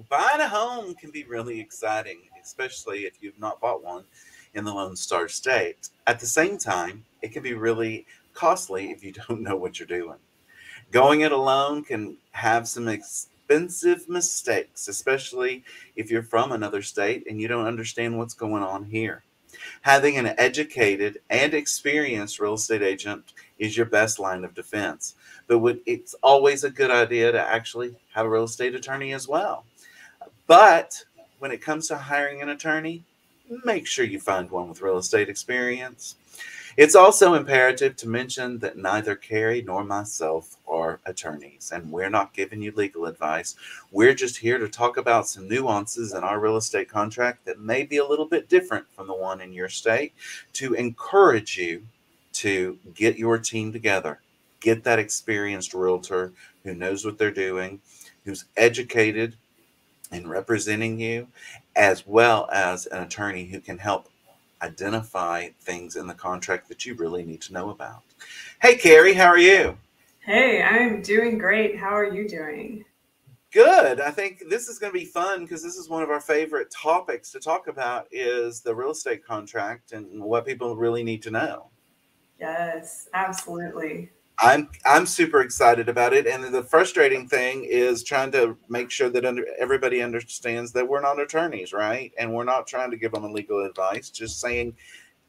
Buying a home can be really exciting, especially if you've not bought one in the Lone Star State. At the same time, it can be really costly if you don't know what you're doing. Going it alone can have some expensive mistakes, especially if you're from another state and you don't understand what's going on here. Having an educated and experienced real estate agent is your best line of defense. But it's always a good idea to actually have a real estate attorney as well. But when it comes to hiring an attorney, make sure you find one with real estate experience. It's also imperative to mention that neither Carrie nor myself are attorneys, and we're not giving you legal advice. We're just here to talk about some nuances in our real estate contract that may be a little bit different from the one in your state to encourage you to get your team together. Get that experienced realtor who knows what they're doing, who's educated in representing you, as well as an attorney who can help identify things in the contract that you really need to know about. Hey, Carrie, how are you? Hey, I'm doing great. How are you doing? Good. I think this is going to be fun because this is one of our favorite topics to talk about is the real estate contract and what people really need to know. Yes, absolutely. I'm super excited about it, and the frustrating thing is trying to make sure that everybody understands that we're not attorneys, right? And we're not trying to give them legal advice. Just saying,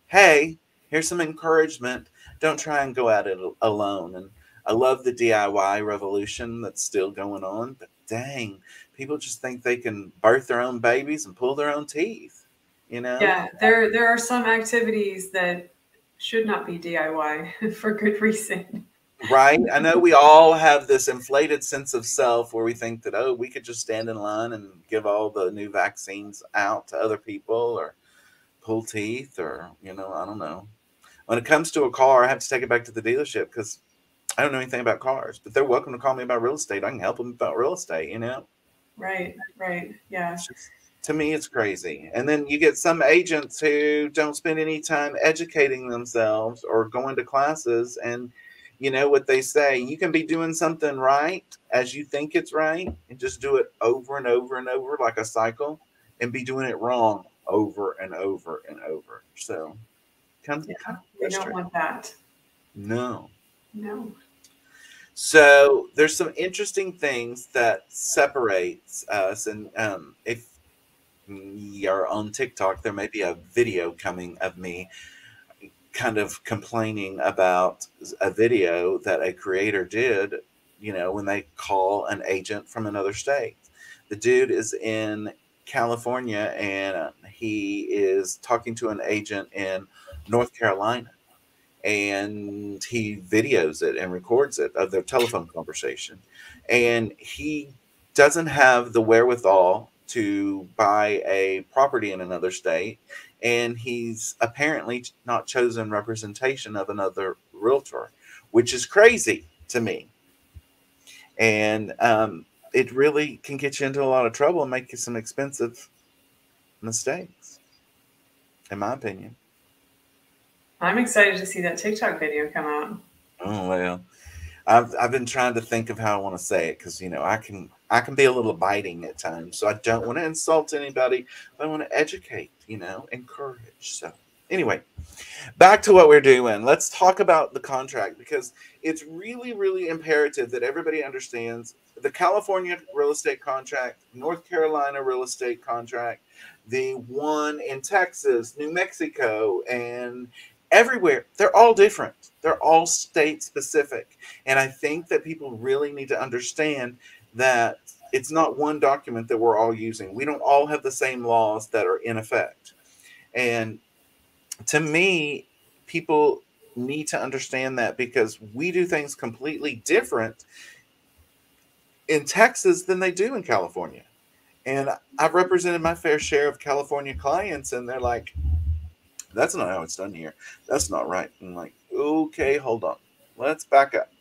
hey, here's some encouragement. Don't try and go at it alone. And I love the DIY revolution that's still going on, but dang, people just think they can birth their own babies and pull their own teeth, you know? Yeah, there are some activities that should not be DIY for good reason. Right? I know we all have this inflated sense of self where we think that, oh, we could just stand in line and give all the new vaccines out to other people or pull teeth or, I don't know. When it comes to a car, I have to take it back to the dealership because I don't know anything about cars, but they're welcome to call me about real estate. I can help them about real estate. Right, right. Yeah. It's just, to me, it's crazy. And then you get some agents who don't spend any time educating themselves or going to classes. And you know what they say, you can be doing something right as you think it's right and just do it over and over and over like a cycle and be doing it wrong over and over and over. So Yeah, kind of we don't frustrating. want that. No. No. So there's some interesting things that separates us, and if you're on TikTok, there may be a video coming of me kind of complaining about a video that a creator did. When they call an agent from another state, the dude is in California and he is talking to an agent in North Carolina and he videos it and records it of their telephone conversation. And he doesn't have the wherewithal to buy a property in another state. And he's apparently not chosen representation of another realtor, which is crazy to me. And it really can get you into a lot of trouble and make you some expensive mistakes, in my opinion. I'm excited to see that TikTok video come out. Oh, well. I've been trying to think of how I want to say it because I can be a little biting at times. So I don't want to insult anybody, but I want to educate, encourage. So anyway, back to what we're doing. Let's talk about the contract because it's really, really imperative that everybody understands the California real estate contract, North Carolina real estate contract, the one in Texas, New Mexico, and everywhere. They're all different. They're all state specific. And I think that people really need to understand that it's not one document that we're all using. We don't all have the same laws that are in effect. And to me, people need to understand that because we do things completely different in Texas than they do in California. And I've represented my fair share of California clients, and they're like, that's not how it's done here. That's not right. I'm like, okay, hold on. Let's back up.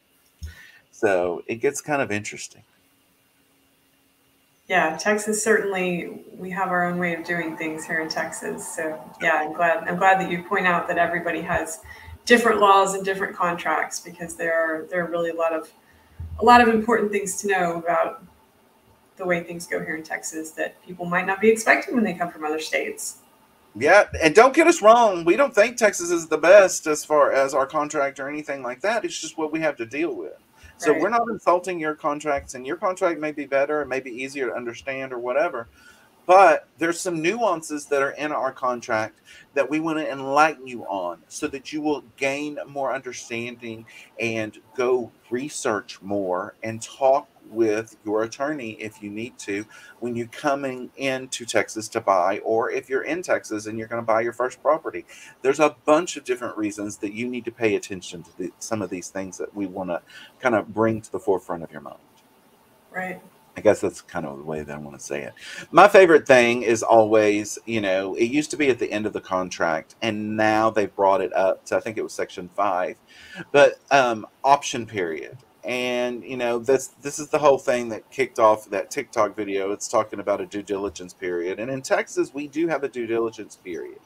So it gets kind of interesting. Yeah, Texas certainly we have our own way of doing things here in Texas. So yeah, I'm glad that you point out that everybody has different laws and different contracts because there are really a lot of important things to know about the way things go here in Texas that people might not be expecting when they come from other states. Yeah, and don't get us wrong. We don't think Texas is the best as far as our contract or anything like that. It's just what we have to deal with. So we're Right. not insulting your contracts, and your contract may be better, it may be easier to understand or whatever. But there's some nuances that are in our contract that we want to enlighten you on so that you will gain more understanding and go research more and talk with your attorney if you need to when you're coming into Texas to buy, or if you're in Texas and you're going to buy your first property. There's a bunch of different reasons that you need to pay attention to some of these things that we want to kind of bring to the forefront of your mind. Right. I guess that's kind of the way that I want to say it. My favorite thing is always, it used to be at the end of the contract, and now they've brought it up to, I think it was section 5, but option period. And this is the whole thing that kicked off that TikTok video. It's talking about a due diligence period, and in Texas we do have a due diligence period.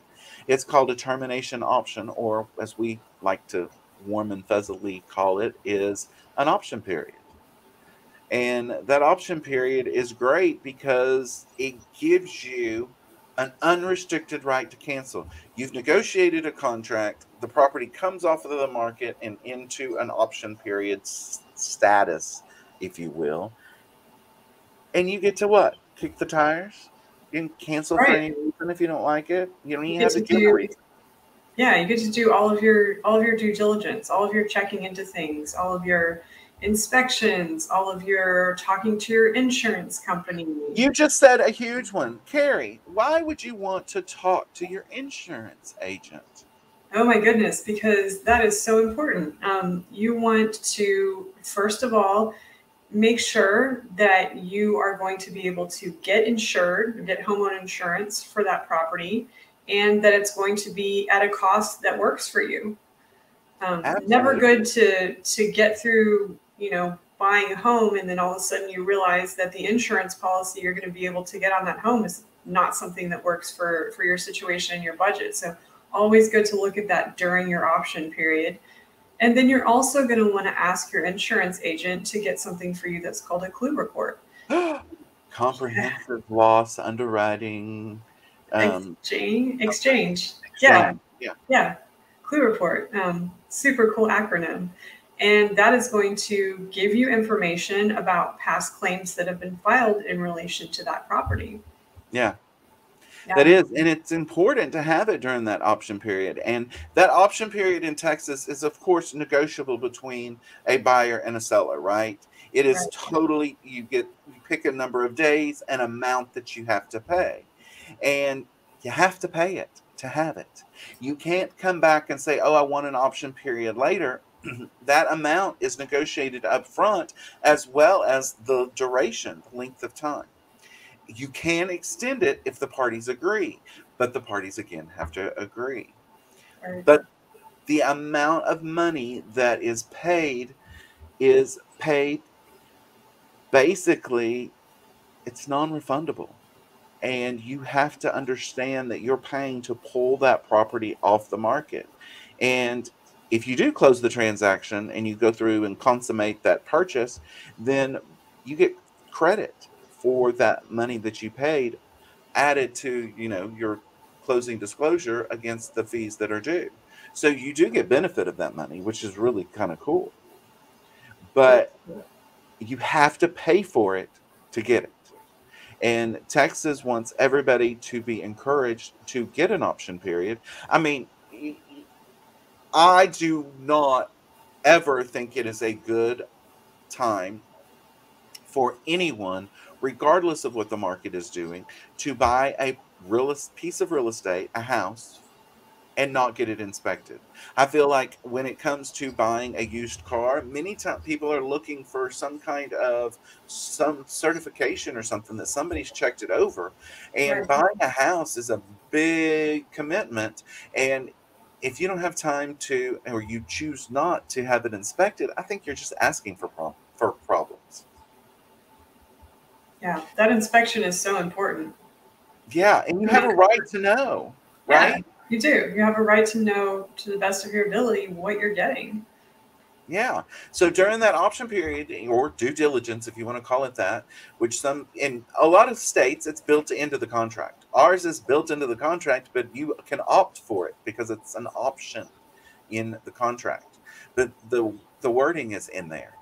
It's called a termination option, or as we like to warm and fuzzily call it, is an option period. And that option period is great because it gives you an unrestricted right to cancel. You've negotiated a contract, the property comes off of the market and into an option period status, if you will. And you get to what? Kick the tires? You can cancel for Right. any reason if you don't like it. You don't You even get have to to give a do reason. Yeah, you get to do all of your due diligence, all of your checking into things, all of your inspections, all of your talking to your insurance company. You just said a huge one. Carrie, why would you want to talk to your insurance agent? Oh my goodness, because that is so important. You want to, first of all, make sure that you are going to be able to get insured, get homeowner insurance for that property, and that it's going to be at a cost that works for you. Never Absolutely. good to get through, buying a home and then all of a sudden you realize that the insurance policy you're going to be able to get on that home is not something that works for your situation and your budget. So always good to look at that during your option period. And then you're also going to want to ask your insurance agent to get something for you that's called a clue report. Comprehensive loss underwriting Exchange. Yeah, exchange. Yeah. yeah. Clue report. Super cool acronym. And that is going to give you information about past claims that have been filed in relation to that property. Yeah. That Yeah, is, and it's important to have it during that option period. And that option period in Texas is, of course, negotiable between a buyer and a seller, right? It is right. totally, you pick a number of days and amount that you have to pay. And you have to pay it to have it. You can't come back and say, oh, I want an option period later. That amount is negotiated up front, as well as the duration, the length of time. You can extend it if the parties agree, but the parties again have to agree. Right. But the amount of money that is paid basically, it's non-refundable. And you have to understand that you're paying to pull that property off the market. And if you do close the transaction and you go through and consummate that purchase, then you get credit for that money that you paid added to, your closing disclosure against the fees that are due. So you do get benefit of that money, which is really kind of cool. But you have to pay for it to get it. And Texas wants everybody to be encouraged to get an option period. I mean, I do not ever think it is a good time for anyone, regardless of what the market is doing, to buy a piece of real estate, a house, and not get it inspected. I feel like when it comes to buying a used car, many times people are looking for some kind of some certification or something that somebody's checked it over. And Right. buying a house is a big commitment. And if you don't have time to, or you choose not to have it inspected, I think you're just asking for problems. Yeah, that inspection is so important. Yeah, and you have a right to know, Yeah, right? you do. You have a right to know to the best of your ability what you're getting. Yeah. So during that option period or due diligence, if you want to call it that, which some in a lot of states it's built into the contract. Ours is built into the contract, but you can opt for it because it's an option in the contract. But the wording is in there.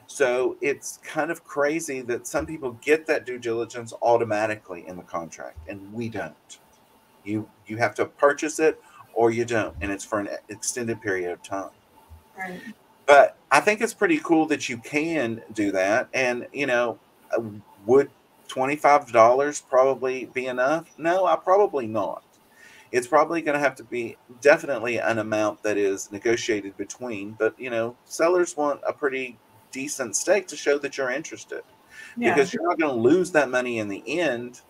So it's kind of crazy that some people get that due diligence automatically in the contract and we don't. You have to purchase it or you don't, and it's for an extended period of time. Right. But I think it's pretty cool that you can do that. And, uh, would $25 probably be enough? No, I probably not. It's probably going to have to be definitely an amount that is negotiated between, but, sellers want a pretty decent stake to show that you're interested Yeah. because you're not going to lose that money in the end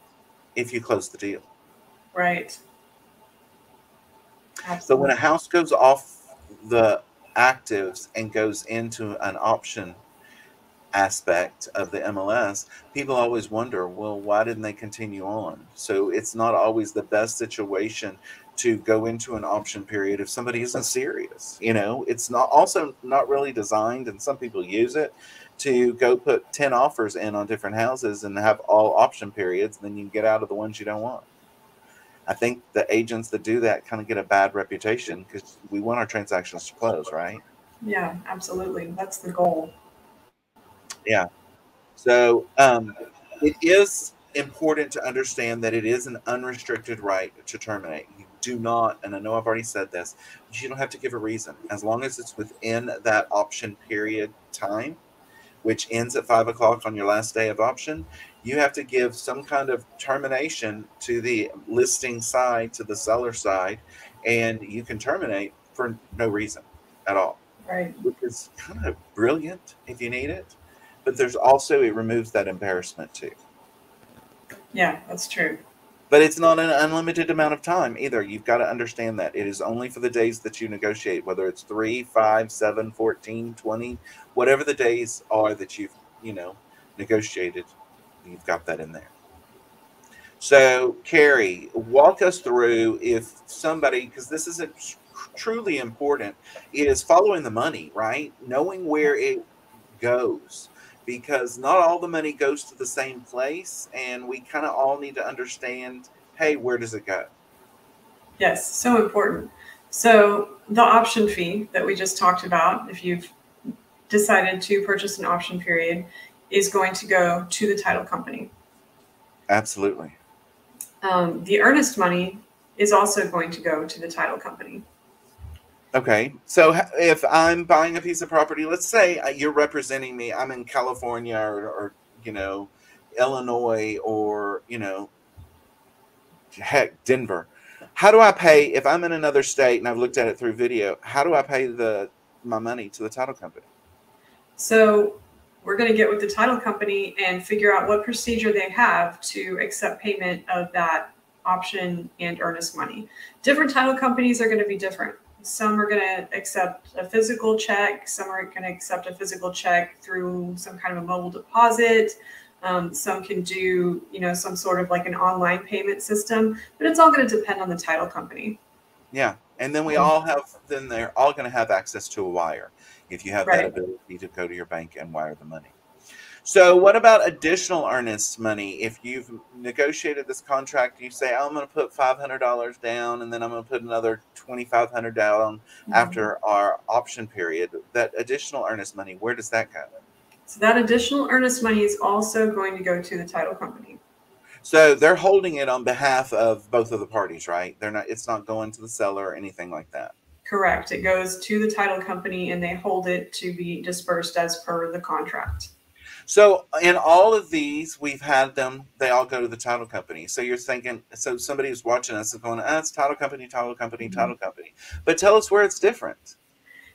if you close the deal. Right. But when Absolutely. a house goes off the actives and goes into an option aspect of the MLS, people always wonder, well, why didn't they continue on? So it's not always the best situation to go into an option period if somebody isn't serious. It's not really designed, and some people use it to go put 10 offers in on different houses and have all option periods, and then you get out of the ones you don't want. I think the agents that do that kind of get a bad reputation because we want our transactions to close, right? Yeah, absolutely. That's the goal. Yeah. So it is important to understand that it is an unrestricted right to terminate. You do not, and I know I've already said this, but you don't have to give a reason. As long as it's within that option period time, which ends at 5 o'clock on your last day of option, you have to give some kind of termination to the listing side, to the seller side, and you can terminate for no reason at all, Right. which is kind of brilliant if you need it. But there's also, it removes that embarrassment too. Yeah, that's true. But it's not an unlimited amount of time either. You've got to understand that. It is only for the days that you negotiate, whether it's 3, 5, 7, 14, 20, whatever the days are that you've, negotiated, you've got that in there. So, Carrie, walk us through if somebody, because this is truly important, is following the money, right? Knowing where it goes, because not all the money goes to the same place, and we kind of all need to understand, hey, where does it go? Yes, so important. So the option fee that we just talked about, if you've decided to purchase an option period, is going to go to the title company. Absolutely. The earnest money is also going to go to the title company. Okay, so if I'm buying a piece of property, let's say you're representing me, I'm in California or Illinois, or heck, Denver. How do I pay if I'm in another state and I've looked at it through video? How do I pay my money to the title company? So we're going to get with the title company and figure out what procedure they have to accept payment of that option and earnest money. Different title companies are going to be different. Some are going to accept a physical check. Some are going to accept a physical check through some kind of a mobile deposit. Some can do, some sort of like an online payment system, but it's all going to depend on the title company. Yeah. And then they're all going to have access to a wire if you have that Right. ability to go to your bank and wire the money. So what about additional earnest money? If you've negotiated this contract, you say, I'm going to put $500 down, and then I'm going to put another $2,500 down after our option period. That additional earnest money, where does that go? So that additional earnest money is also going to go to the title company. So they're holding it on behalf of both of the parties, right? It's not going to the seller or anything like that. Correct. It goes to the title company and they hold it to be dispersed as per the contract. So in all of these, we've had them, they all go to the title company. So you're thinking, so somebody who's watching us is going, it's title company, title company, title company. But tell us where it's different.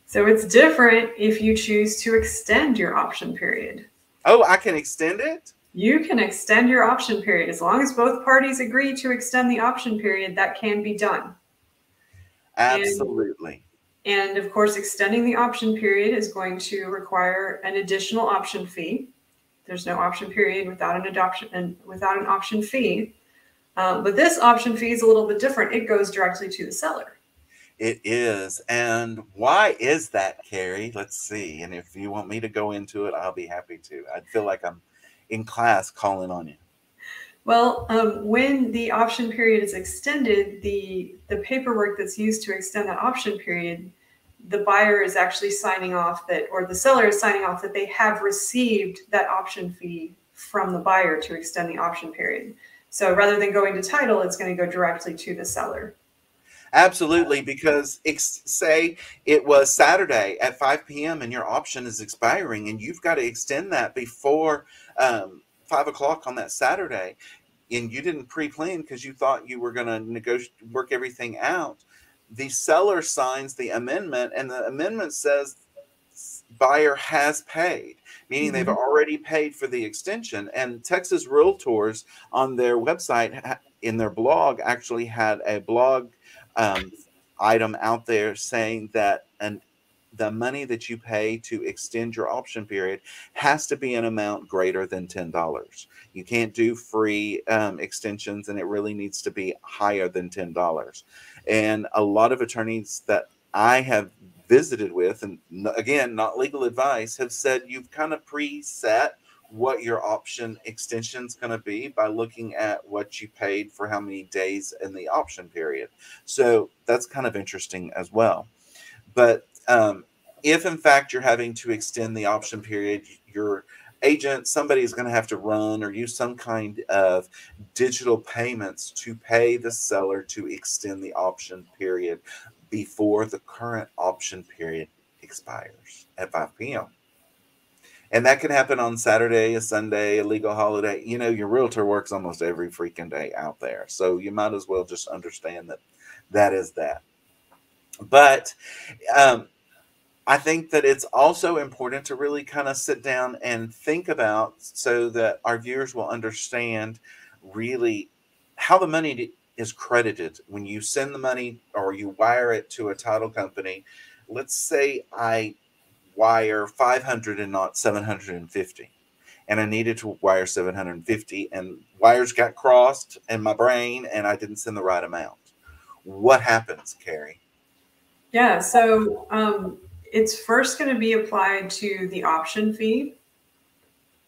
So it's different if you choose to extend your option period. Oh, I can extend it? You can extend your option period. As long as both parties agree to extend the option period, that can be done. Absolutely. And of course, extending the option period is going to require an additional option fee. There's no option period without an option fee. But this option fee is a little bit different. It goes directly to the seller. It is. And why is that, Carrie? Let's see. And if you want me to go into it, I'll be happy to. I feel like I'm in class calling on you. Well, when the option period is extended, the paperwork that's used to extend that option period, the buyer is actually signing off that, or the seller is signing off that they have received that option fee from the buyer to extend the option period. So rather than going to title, it's going to go directly to the seller. Absolutely, because say it was Saturday at 5 p.m. and your option is expiring, and you've got to extend that before 5 o'clock on that Saturday, and you didn't pre-plan because you thought you were going to work everything out. The seller signs the amendment, and the amendment says buyer has paid, meaning they've already paid for the extension. And Texas Realtors on their website, in their blog, actually had a blog um, item out there saying that the money that you pay to extend your option period has to be an amount greater than $10. You can't do free extensions, and it really needs to be higher than $10. And a lot of attorneys that I have visited with, and again, not legal advice, have said you've kind of preset what your option extension is going to be by looking at what you paid for how many days in the option period. So that's kind of interesting as well. But if in fact you're having to extend the option period, your agent, somebody is going to have to run or use some kind of digital payments to pay the seller to extend the option period before the current option period expires at 5 p.m. And that can happen on Saturday, a Sunday, a legal holiday. You know, your realtor works almost every freaking day out there. So you might as well just understand that that is that. But I think that it's also important to really kind of sit down and think about, so that our viewers will understand really how the money is credited when you send the money or you wire it to a title company. Let's say I wire 500 and not 750, and I needed to wire 750, and wires got crossed in my brain and I didn't send the right amount. What happens, Carrie? Yeah, so it's first going to be applied to the option fee,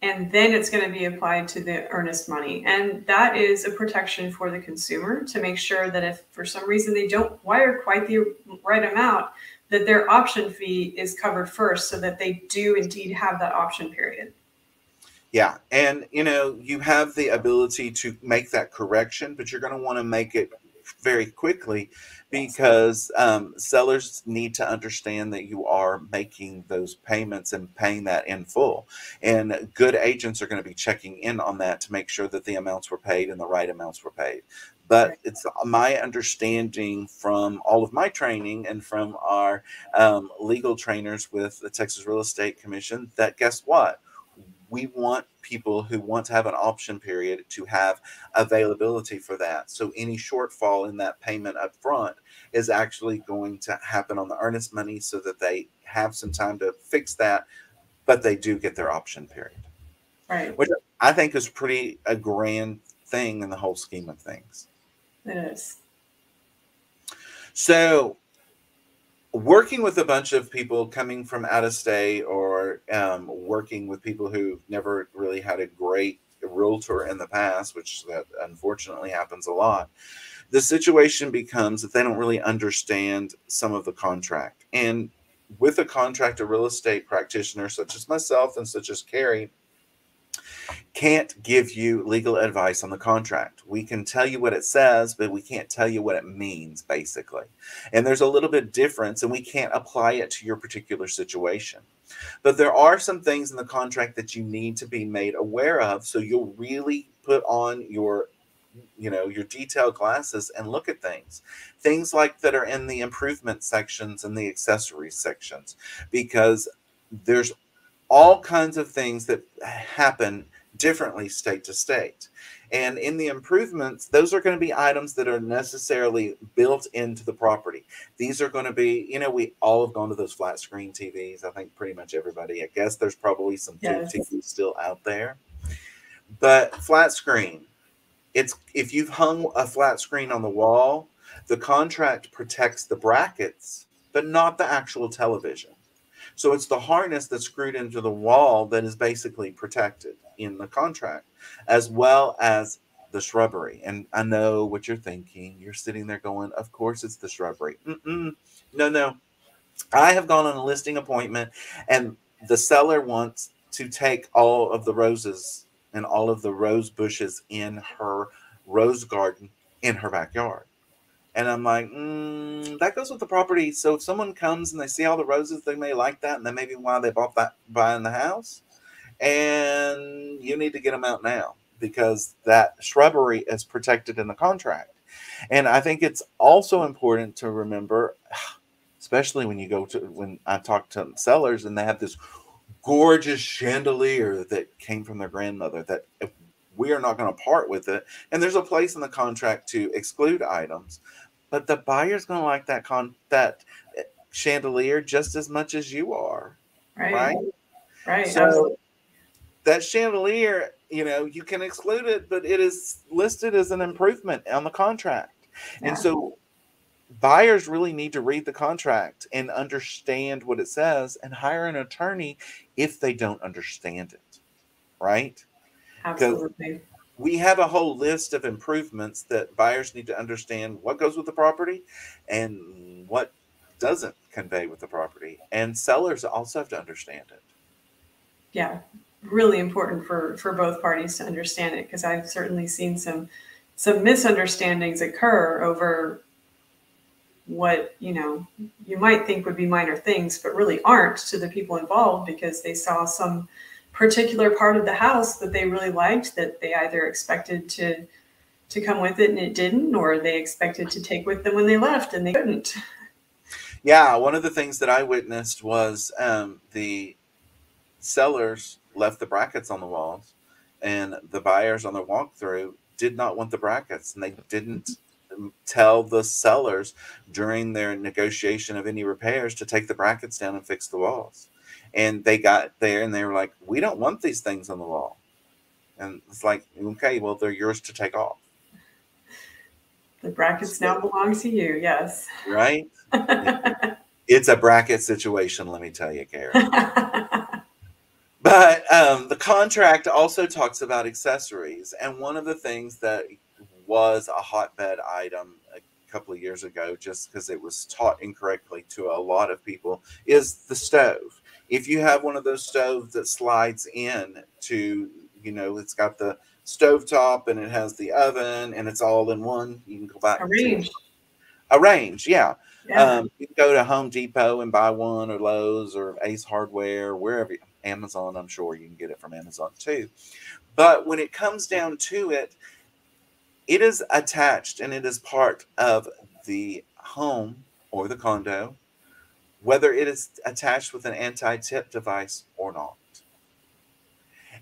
and then it's going to be applied to the earnest money. And that is a protection for the consumer to make sure that if for some reason they don't wire quite the right amount, that their option fee is covered first so that they do indeed have that option period. Yeah. And, you know, you have the ability to make that correction, but you're going to want to make it very quickly, because sellers need to understand that you are making those payments and paying that in full. And good agents are going to be checking in on that to make sure that the amounts were paid and the right amounts were paid. But Right. it's my understanding from all of my training and from our legal trainers with the Texas Real Estate Commission that, guess what? We want people who want to have an option period to have availability for that. So any shortfall in that payment up front is actually going to happen on the earnest money, so that they have some time to fix that, but they do get their option period, Right. which I think is pretty a grand thing in the whole scheme of things. It is. So working with a bunch of people coming from out of state, or working with people who never really had a great realtor in the past, which that unfortunately happens a lot, the situation becomes that they don't really understand some of the contract. And with a contract, a real estate practitioner such as myself and such as Carrie can't give you legal advice on the contract. We can tell you what it says, but we can't tell you what it means, basically. And there's a little bit difference, and we can't apply it to your particular situation. But there are some things in the contract that you need to be made aware of, so you'll really put on your your detailed glasses and look at things like that are in the improvement sections and the accessories sections, because there's all kinds of things that happen differently state to state. And in the improvements, those are going to be items that are necessarily built into the property. These are going to be, we all have gone to those flat screen TVs. I think pretty much everybody. I guess there's probably some tube Yes. TVs still out there. But flat screen, it's if you've hung a flat screen on the wall, The contract protects the brackets, but not the actual television. So it's the harness that's screwed into the wall that is basically protected in the contract, as well as the shrubbery. And I know what you're thinking. You're sitting there going, of course it's the shrubbery. Mm-mm. No, no. I have gone on a listing appointment, and the seller wants to take all of the roses and all of the rose bushes in her rose garden in her backyard. And I'm like, that goes with the property. So if someone comes and they see all the roses, they may like that, and that may be why they bought that buying the house. And you need to get them out now because that shrubbery is protected in the contract. And I think it's also important to remember, especially when I talk to sellers and they have this gorgeous chandelier that came from their grandmother, that if we are not going to part with it. And there's a place in the contract to exclude items, but the buyer's going to like that chandelier just as much as you are, Right. right? Right. So Absolutely. that chandelier, you can exclude it, but it is listed as an improvement on the contract. And Yeah. so buyers really need to read the contract and understand what it says and hire an attorney if they don't understand it, right? Because Absolutely. we have a whole list of improvements that buyers need to understand what goes with the property and what doesn't convey with the property. And sellers also have to understand it. Yeah. Really important for both parties to understand it, because I've certainly seen some misunderstandings occur over what you might think would be minor things but really aren't to the people involved, because they saw some particular part of the house that they really liked, that they either expected to come with it and it didn't, or they expected to take with them when they left and they couldn't. Yeah, one of the things that I witnessed was the sellers left the brackets on the walls, and the buyers on the walkthrough did not want the brackets, and they didn't tell the sellers during their negotiation of any repairs to take the brackets down and fix the walls. And they got there and they were like, we don't want these things on the wall. And it's like, okay, well, they're yours to take off. The brackets now belong to you. Yes. Right? It's a bracket situation, let me tell you, Carrie. But the contract also talks about accessories. And one of the things that was a hotbed item a couple of years ago, just because it was taught incorrectly to a lot of people, is the stove. If you have one of those stoves that slides in to, it's got the stove top and it has the oven and it's all in one, you can go back Arranged. to arrange. Yeah. Yeah. You can go to Home Depot and buy one, or Lowe's or Ace Hardware, wherever. Amazon, I'm sure you can get it from Amazon too. But when it comes down to it, it is attached and it is part of the home or the condo, whether it is attached with an anti-tip device or not.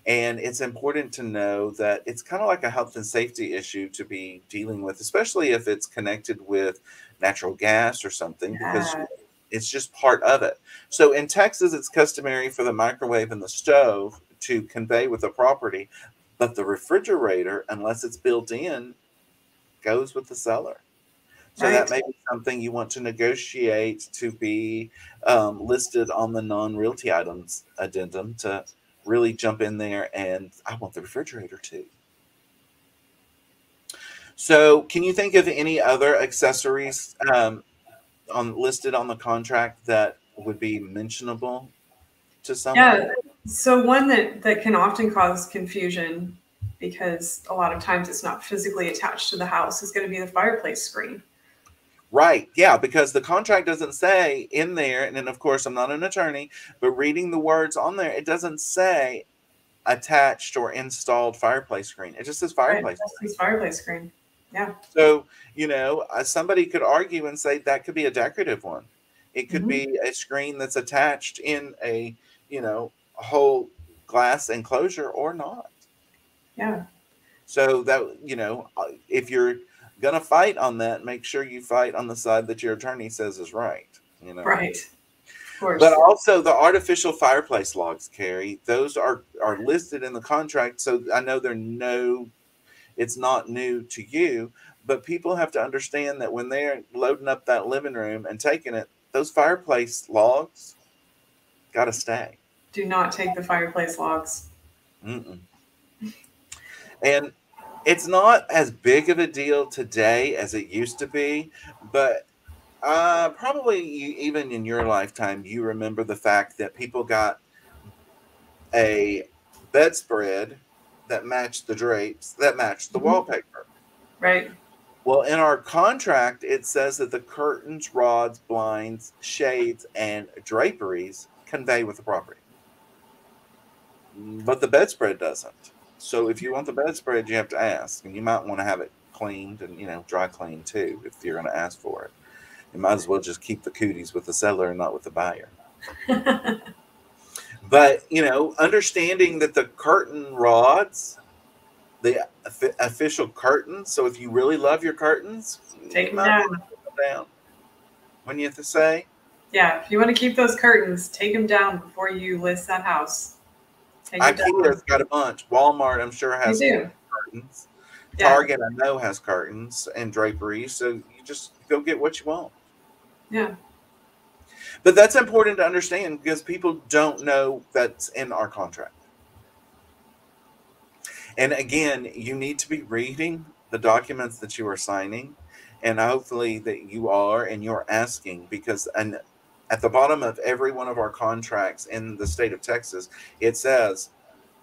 And it's important to know that it's kind of like a health and safety issue to be dealing with, especially if it's connected with natural gas or something, because Yeah. it's just part of it. So in Texas, it's customary for the microwave and the stove to convey with the property, but the refrigerator, unless it's built in, goes with the seller. So that Right. may be something you want to negotiate to be listed on the non-realty items addendum, to really jump in there and I want the refrigerator too. So can you think of any other accessories listed on the contract that would be mentionable to someone? Yeah. So one that can often cause confusion, because a lot of times it's not physically attached to the house, is going to be the fireplace screen. Right. Yeah, because the contract doesn't say in there, and then of course I'm not an attorney, but reading the words on there, it doesn't say attached or installed fireplace screen. It just says Right. fireplace That's screen. his fireplace screen. Yeah. So, somebody could argue and say that could be a decorative one. It could Hmm. be a screen that's attached in a, whole glass enclosure or not. Yeah. So that, if you're going to fight on that, make sure you fight on the side that your attorney says is right. Right. Of But course. also the artificial fireplace logs, Carrie, those are listed in the contract. So I know it's not new to you, But people have to understand that when they're loading up that living room and taking it, those fireplace logs got to stay. Do not take the fireplace logs. Mm-mm. And it's not as big of a deal today as it used to be, but probably even in your lifetime, you remember the fact that people got a bedspread that matched the drapes, that matched the Mhm. wallpaper. Right. Well, in our contract, it says that the curtains, rods, blinds, shades, and draperies convey with the property, but the bedspread doesn't. So if you want the bedspread, you have to ask, and you might want to have it cleaned and dry cleaned too if you're going to ask for it. You might as well just keep the cooties with the seller and not with the buyer. But understanding that the curtain rods, the official curtains. So if you really love your curtains, Take you them might want down. to put them down. When you have to say, Yeah, if you want to keep those curtains, take them down before you list that house. Take them IKEA's down. got a bunch. Walmart, I'm sure, They has do. curtains. Yeah. Target, I know, has curtains and draperies. So you just go get what you want. Yeah. But that's important to understand because people don't know that's in our contract. And again, you need to be reading the documents that you are signing, and hopefully that you are and you're asking because at the bottom of every one of our contracts in the state of Texas, it says,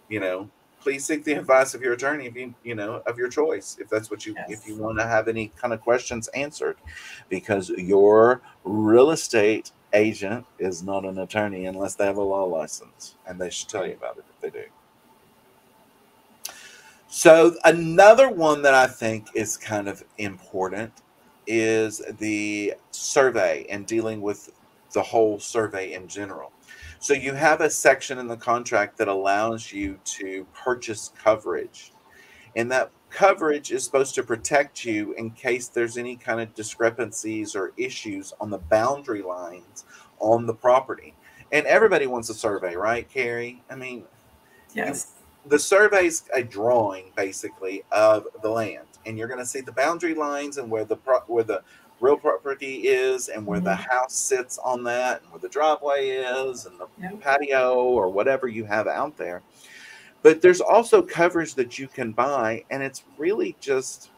you know, please seek the advice of your attorney if of your choice, if that's what if you Yes. want to have any kind of questions answered, because your real estate agent is not an attorney unless they have a law license, and they should tell you about it if they do. So another one that I think is kind of important is the survey and dealing with the whole survey in general. So you have a section in the contract that allows you to purchase coverage, and that coverage is supposed to protect you in case there's any kind of discrepancies or issues on the boundary lines on the property. And everybody wants a survey, right, Carrie? I mean, you Yes. the survey's a drawing basically of the land, and you're going to see the boundary lines and where where the real property is and where the Mm-hmm. house sits on that and where the driveway is and the Yep. patio or whatever you have out there. But there's also coverage that you can buy, and it's really just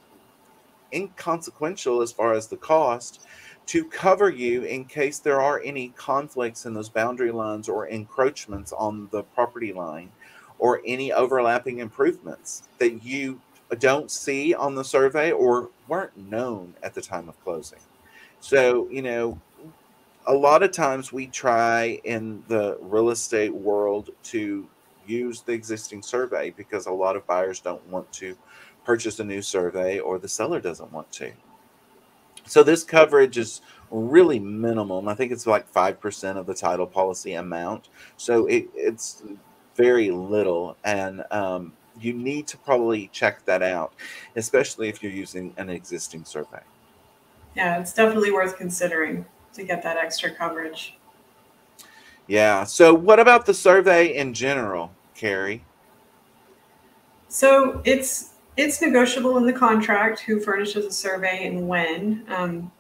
inconsequential as far as the cost to cover you in case there are any conflicts in those boundary lines or encroachments on the property line or any overlapping improvements that you don't see on the survey or weren't known at the time of closing. So, a lot of times we try in the real estate world to use the existing survey because a lot of buyers don't want to purchase a new survey or the seller doesn't want to. So this coverage is really minimum. I think it's like 5% of the title policy amount. So it's very little. And you need to probably check that out, especially if you're using an existing survey. Yeah, it's definitely worth considering to get that extra coverage. Yeah. So what about the survey in general, Carrie? So it's negotiable in the contract who furnishes a survey and when.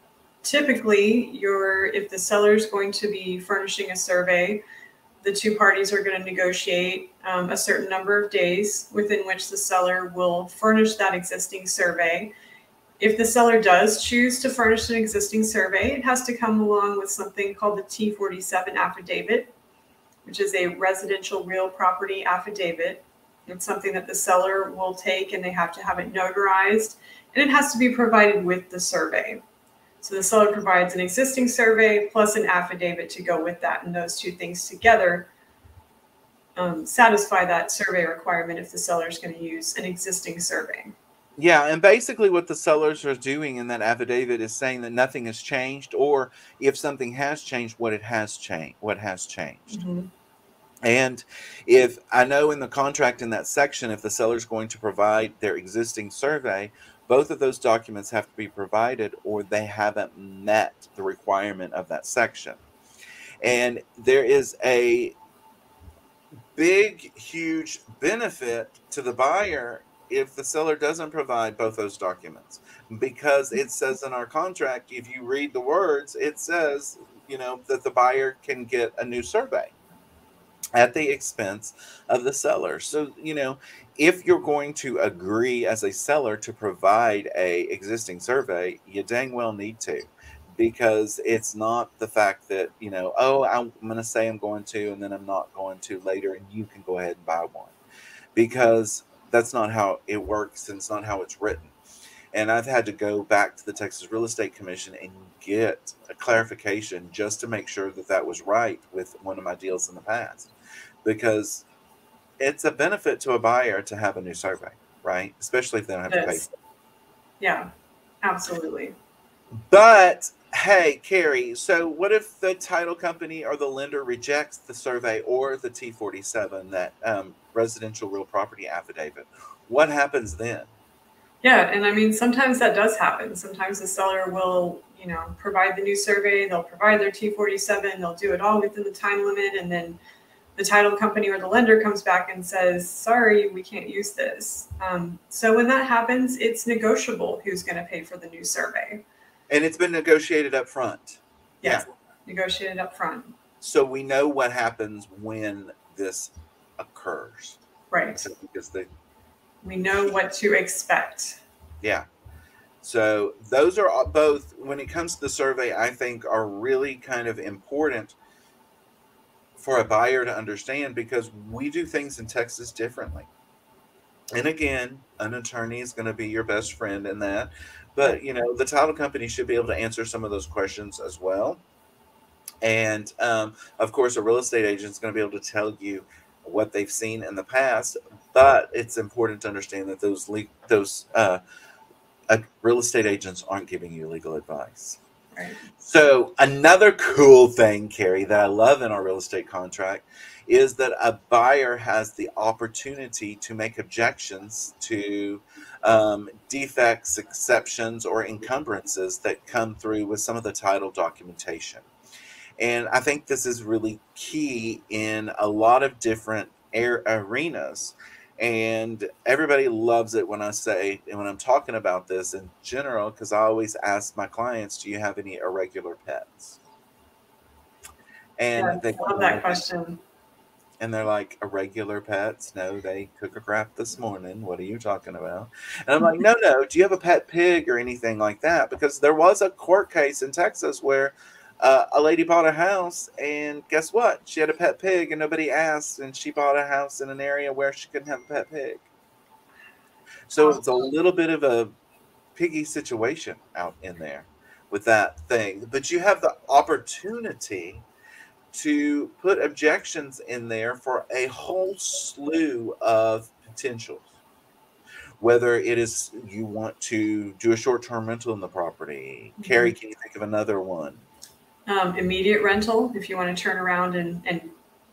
Typically, if the seller is going to be furnishing a survey, the two parties are going to negotiate a certain number of days within which the seller will furnish that existing survey. If the seller does choose to furnish an existing survey, it has to come along with something called the T47 affidavit, which is a residential real property affidavit. It's something that the seller will take and they have to have it notarized, and it has to be provided with the survey. So the seller provides an existing survey plus an affidavit to go with that, and those two things together satisfy that survey requirement if the seller is going to use an existing survey. Yeah, and basically what the sellers are doing in that affidavit is saying that nothing has changed, or if something has changed, what has changed. Mm-hmm. And if I know in the contract in that section, if the seller is going to provide their existing survey, both of those documents have to be provided or they haven't met the requirement of that section. And there is a big, huge benefit to the buyer if the seller doesn't provide both those documents, because it says in our contract, if you read the words, it says, that the buyer can get a new survey at the expense of the seller. So, if you're going to agree as a seller to provide a existing survey, you dang well need to, because it's not the fact that, oh, I'm going to say I'm going to, and then I'm not going to later, and you can go ahead and buy one, because that's not how it works, and it's not how it's written. And I've had to go back to the Texas Real Estate Commission and get a clarification just to make sure that that was right with one of my deals in the past, because it's a benefit to a buyer to have a new survey, right? Especially if they don't have to pay for it. Yeah, absolutely. But hey, Carrie, so what if the title company or the lender rejects the survey or the T-47, that residential real property affidavit? What happens then? Yeah, and I mean, sometimes that does happen. Sometimes the seller will, provide the new survey, they'll provide their T-47, they'll do it all within the time limit, and then the title company or the lender comes back and says, sorry, we can't use this. So when that happens, it's negotiable who's going to pay for the new survey. And it's been negotiated up front. Yes, yeah. Negotiated up front. So we know what happens when this occurs. Right. So because we know what to expect. Yeah. So those are both, when it comes to the survey, I think are really kind of important for a buyer to understand, because we do things in Texas differently. And again, an attorney is going to be your best friend in that. But, the title company should be able to answer some of those questions as well. And, of course, a real estate agent is going to be able to tell you what they've seen in the past. But it's important to understand that those real estate agents aren't giving you legal advice. Right. So another cool thing, Carrie, that I love in our real estate contract is that a buyer has the opportunity to make objections to defects, exceptions, or encumbrances that come through with some of the title documentation. And I think this is really key in a lot of different arenas. And everybody loves it when I'm talking about this in general, because I always ask my clients, do you have any irregular pets? And I love that question. And they're like, irregular pets? No, they took a crap this morning. What are you talking about? And I'm like, no. Do you have a pet pig or anything like that? Because there was a court case in Texas where a lady bought a house, and guess what? She had a pet pig, and nobody asked, and she bought a house in an area where she couldn't have a pet pig. So it's a little bit of a piggy situation out in there with that thing. But you have the opportunity to put objections in there for a whole slew of potentials. Whether it is you want to do a short-term rental in the property. Mm-hmm. Carrie, can you think of another one? Immediate rental, if you want to turn around and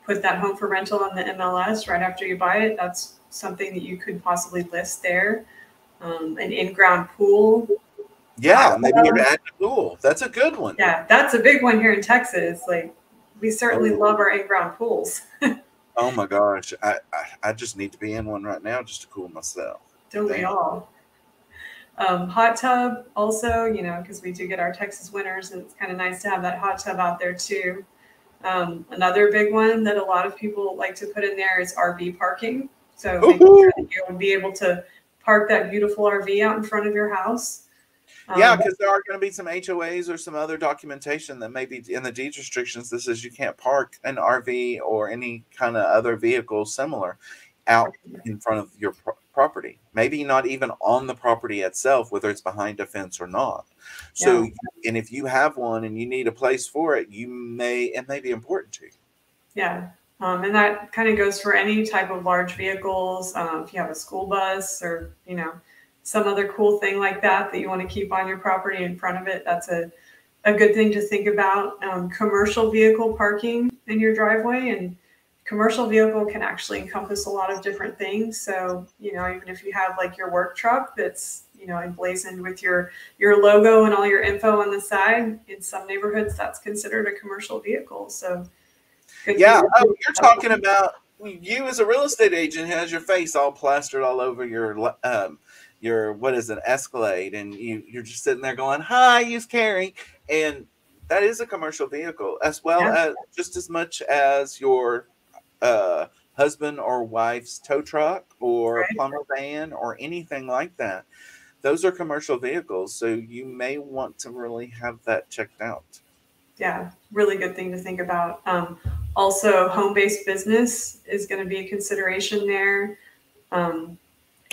put that home for rental on the MLS right after you buy it, that's something that you could possibly list there. An in-ground pool. Yeah, maybe you're adding a pool. That's a good one. Yeah, that's a big one here in Texas. Like, we certainly love our in-ground pools. Oh my gosh, I just need to be in one right now just to cool myself. Don't we all? Hot tub also, because we do get our Texas winters, and it's kind of nice to have that hot tub out there too. Another big one that a lot of people like to put in there is RV parking. So making sure that you'll be able to park that beautiful RV out in front of your house. Yeah, because there are going to be some HOAs or some other documentation that may be in the deed restrictions that says you can't park an RV or any kind of other vehicle similar out in front of your property. Maybe not even on the property itself, whether it's behind a fence or not. So, and if you have one and you need a place for it, it may be important to you. Yeah. And that kind of goes for any type of large vehicles. If you have a school bus or, some other cool thing like that you want to keep on your property in front of it, that's a good thing to think about. Commercial vehicle parking in your driveway, and commercial vehicle can actually encompass a lot of different things. So, even if you have like your work truck that's, emblazoned with your logo and all your info on the side, in some neighborhoods, that's considered a commercial vehicle. So, yeah. Oh, you're talking about you as a real estate agent has your face all plastered all over your what is an Escalade, and you're just sitting there going, "Hi, use Carrie," and that is a commercial vehicle as well Yeah, as just as much as your uh, husband or wife's tow truck or right. plumber van or anything like that. Those are commercial vehicles, so you may want to really have that checked out. Yeah, really good thing to think about. Also, home-based business is going to be a consideration there. Um,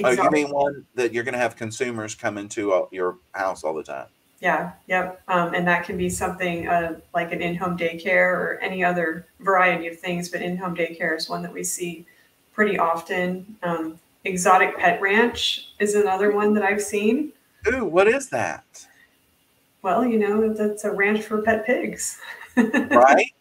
Oh, you exotic, mean one that you're going to have consumers come into your house all the time? yeah, yep. And that can be something like an in-home daycare or any other variety of things, but in-home daycare is one that we see pretty often. Exotic pet ranch is another one that I've seen. Ooh, what is that? Well, that's a ranch for pet pigs. Right?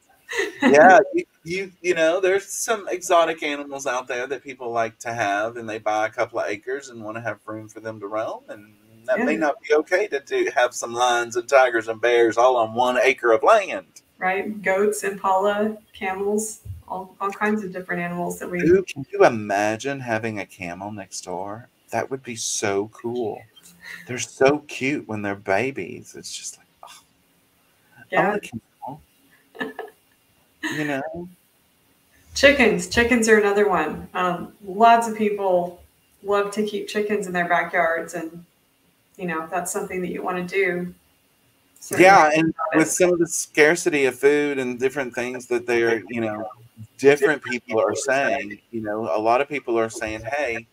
Yeah, you know, there's some exotic animals out there that people like to have, and they buy a couple of acres and want to have room for them to roam, and that may Yeah, not be okay to have some lions and tigers and bears all on 1 acre of land. right. Goats, impala, camels, all kinds of different animals that we. Ooh, can you imagine having a camel next door? That would be so cool. They're so cute when they're babies. It's just like, oh, I Yeah. want a camel, you know? Chickens are another one. Lots of people love to keep chickens in their backyards, and that's something that you want to do. Certainly Yeah, think and about with it. some of the scarcity of food and different things that they're, you know, different people are saying, you know, a lot of people are saying, hey,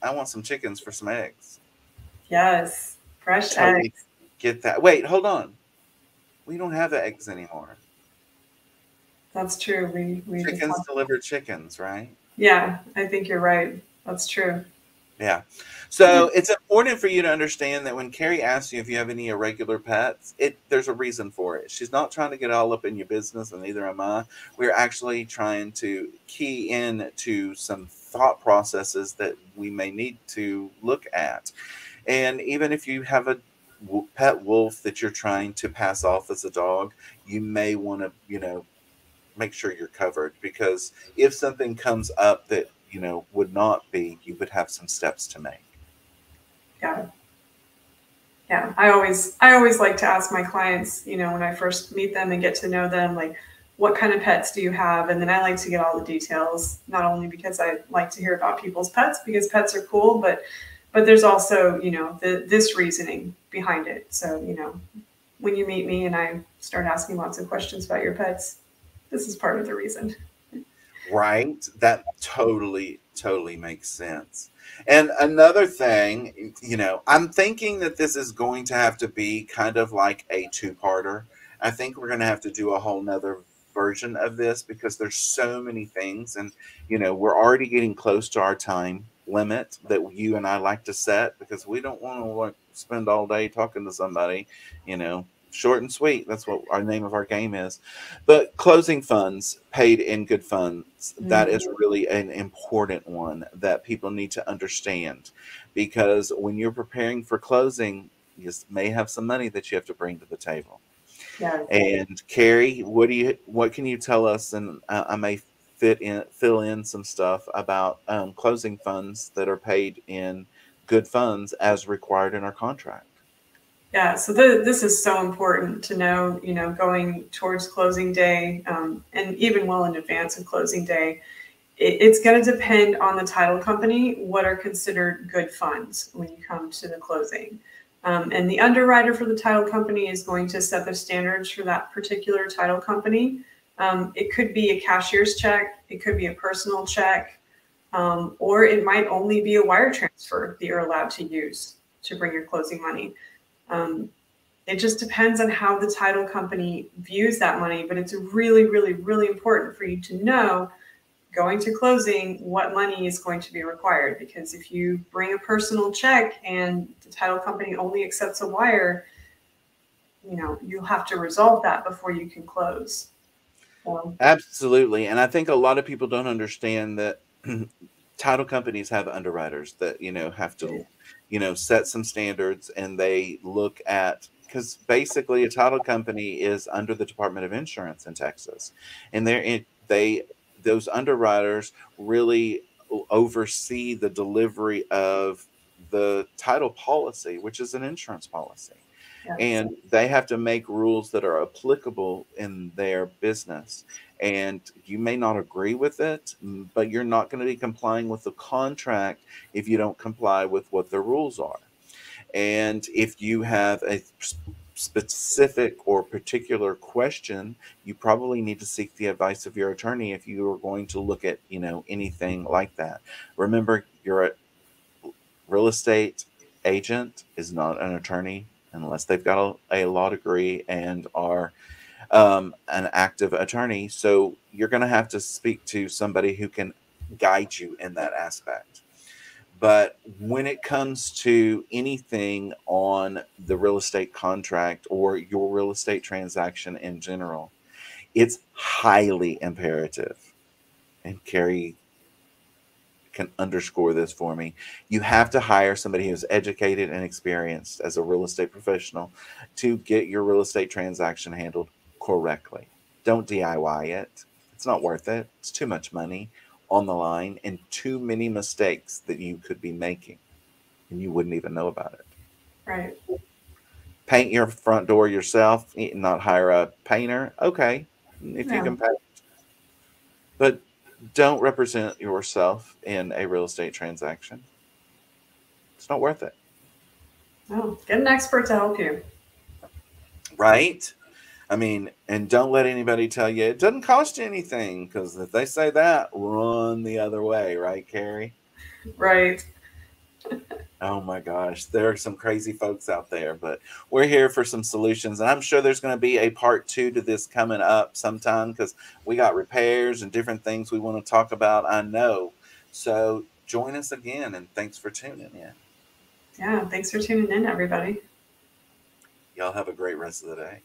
I want some chickens for some eggs. Yes, fresh Totally eggs. get that. Wait, hold on. We don't have eggs anymore. That's true. We just Chickens have. deliver chickens, right? Yeah, I think you're right. That's true. Yeah. So it's important for you to understand that when Carrie asks you if you have any irregular pets, there's a reason for it. She's not trying to get all up in your business, and neither am I. We're actually trying to key in to some thought processes that we may need to look at. And even if you have a pet wolf that you're trying to pass off as a dog, you may want to, you know, make sure you're covered, because if something comes up that, you know, would not be, you would have some steps to make. Yeah, yeah. I always like to ask my clients, when I first meet them and get to know them, like, what kind of pets do you have? And then I like to get all the details, not only because I like to hear about people's pets because pets are cool, but there's also, this reasoning behind it. So, when you meet me and I start asking lots of questions about your pets, this is part of the reason. Right? That totally makes sense. And another thing, you know, I'm thinking that this is going to have to be kind of like a two-parter. I think we're going to have to do a whole nother version of this because there's so many things, and you know, we're already getting close to our time limit that you and I like to set, because we don't want to like spend all day talking to somebody, you know, short and sweet. That's what our name of our game is. But closing funds, paid in good funds, that is Mm, really an important one that people need to understand, because when you're preparing for closing, you may have some money that you have to bring to the table. yes. And Carrie, what can you tell us? And I may fill in some stuff about closing funds that are paid in good funds as required in our contract. Yeah, so this is so important to know, going towards closing day, and even well in advance of closing day. It's going to depend on the title company what are considered good funds when you come to the closing. And the underwriter for the title company is going to set the standards for that particular title company. It could be a cashier's check, it could be a personal check, or it might only be a wire transfer that you're allowed to use to bring your closing money. Um, it just depends on how the title company views that money, but it's really, really, really important for you to know going to closing what money is going to be required. Because if you bring a personal check and the title company only accepts a wire, you'll have to resolve that before you can close. So, Absolutely. And I think a lot of people don't understand that title companies have underwriters that, you know, have to, you know, set some standards, and they look at, because basically a title company is under the Department of Insurance in Texas. And they those underwriters really oversee the delivery of the title policy, which is an insurance policy. Yes. And they have to make rules that are applicable in their business. And you may not agree with it, but you're not going to be complying with the contract if you don't comply with what the rules are. And if you have a specific or particular question, you probably need to seek the advice of your attorney if you are going to look at, anything like that. Remember, your real estate agent is not an attorney unless they've got a law degree and are an active attorney. So you're going to have to speak to somebody who can guide you in that aspect. But when it comes to anything on the real estate contract or your real estate transaction in general, it's highly imperative. And Carrie can underscore this for me. You have to hire somebody who's educated and experienced as a real estate professional to get your real estate transaction handled correctly. Don't DIY it. It's not worth it. It's too much money on the line and too many mistakes that you could be making and you wouldn't even know about it. Right. Paint your front door yourself, not hire a painter. Okay, if you Yeah. can paint, but don't represent yourself in a real estate transaction. It's not worth it. Oh, get an expert to help you. Right? I mean, and don't let anybody tell you it doesn't cost you anything, because if they say that, run the other way, right, Carrie? Right. Oh my gosh, there are some crazy folks out there, but we're here for some solutions. And I'm sure there's going to be a part two to this coming up sometime because we got repairs and different things we want to talk about. I know. So join us again, and thanks for tuning in. Yeah. Thanks for tuning in, everybody. Y'all have a great rest of the day.